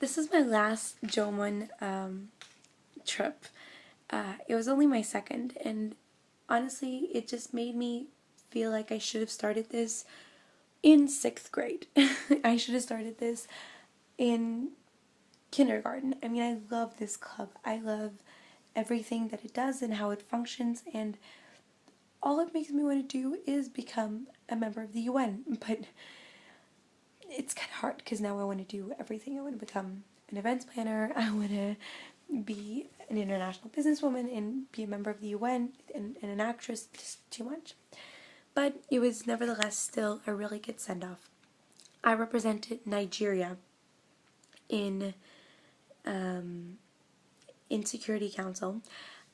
This is my last Jomun trip. It was only my second, and honestly, it just made me feel like I should have started this in 6th grade. I should have started this in kindergarten. I mean, I love this club. I love everything that it does and how it functions, and all it makes me want to do is become a member of the UN. But it's kind of hard because now I want to do everything. I want to become an events planner. I want to be an international businesswoman and be a member of the UN and an actress. Just too much. But it was nevertheless still a really good send-off. I represented Nigeria in Security Council.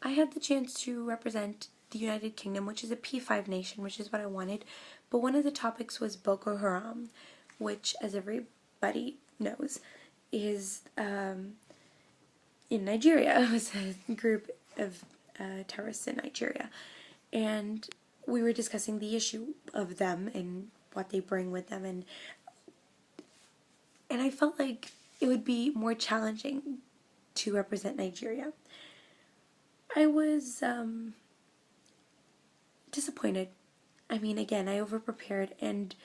I had the chance to represent the United Kingdom, which is a P5 nation, which is what I wanted. But one of the topics was Boko Haram, which, as everybody knows, is in Nigeria. It was a group of terrorists in Nigeria. And we were discussing the issue of them and what they bring with them. And I felt like it would be more challenging to represent Nigeria. I was disappointed. I mean, again, I overprepared, and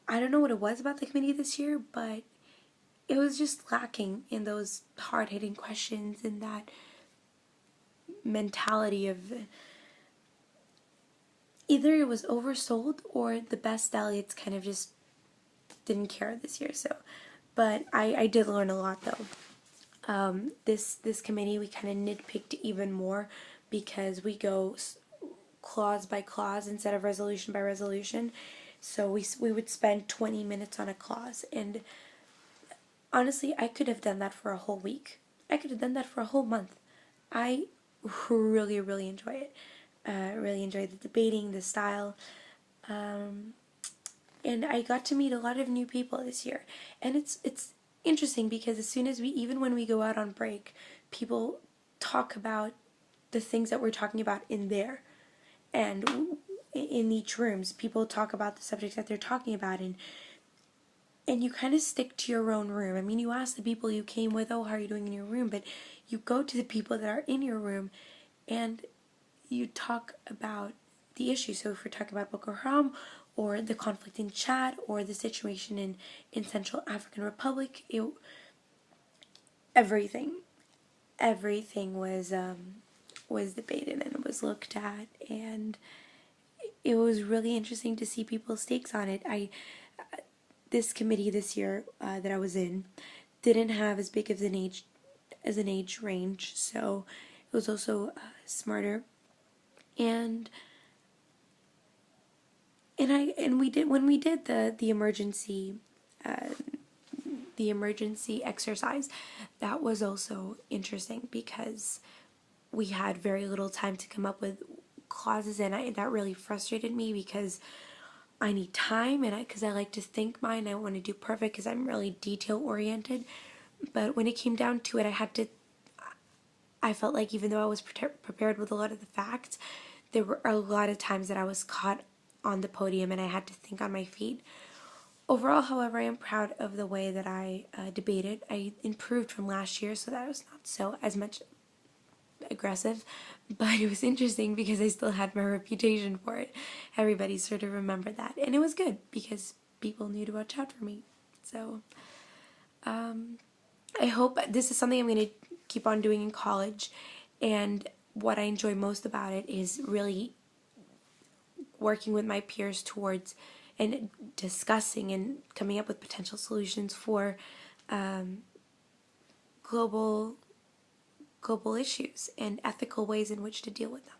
I don't know what it was about the committee this year, but it was just lacking in those hard-hitting questions and that mentality of either it was oversold or the best delegates kind of just didn't care this year. So, but I did learn a lot though. This committee, we kind of nitpicked even more because we go clause by clause instead of resolution by resolution. So we would spend 20 minutes on a clause, and honestly, I could have done that for a whole week. I could have done that for a whole month. I really, really enjoy it. Really enjoy the debating, the style. And I got to meet a lot of new people this year. And it's interesting because as soon as even when we go out on break, people talk about the things that we're talking about in there. And in each rooms, people talk about the subjects that they're talking about, and you kind of stick to your own room. I mean, you ask the people you came with, oh, how are you doing in your room? But you go to the people that are in your room and you talk about the issue. So if we're talking about Boko Haram or the conflict in Chad or the situation in Central African Republic, everything was debated and it was looked at, and it was really interesting to see people's takes on it. This committee this year that I was in didn't have as big of an age range, so it was also smarter. And we did when we did the emergency exercise, that was also interesting because we had very little time to come up with clauses, and that really frustrated me because I need time, and because I like to think mine, I want to do perfect because I'm really detail oriented. But when it came down to it, I felt like even though I was prepared with a lot of the facts, there were a lot of times that I was caught on the podium and I had to think on my feet. Overall, however, I am proud of the way that I debated. I improved from last year, so that was not so as much aggressive, but it was interesting because I still had my reputation for it. Everybody sort of remembered that, and it was good because people knew to watch out for me. So I hope this is something I'm going to keep on doing in college, and what I enjoy most about it is really working with my peers towards and discussing and coming up with potential solutions for global issues and ethical ways in which to deal with them.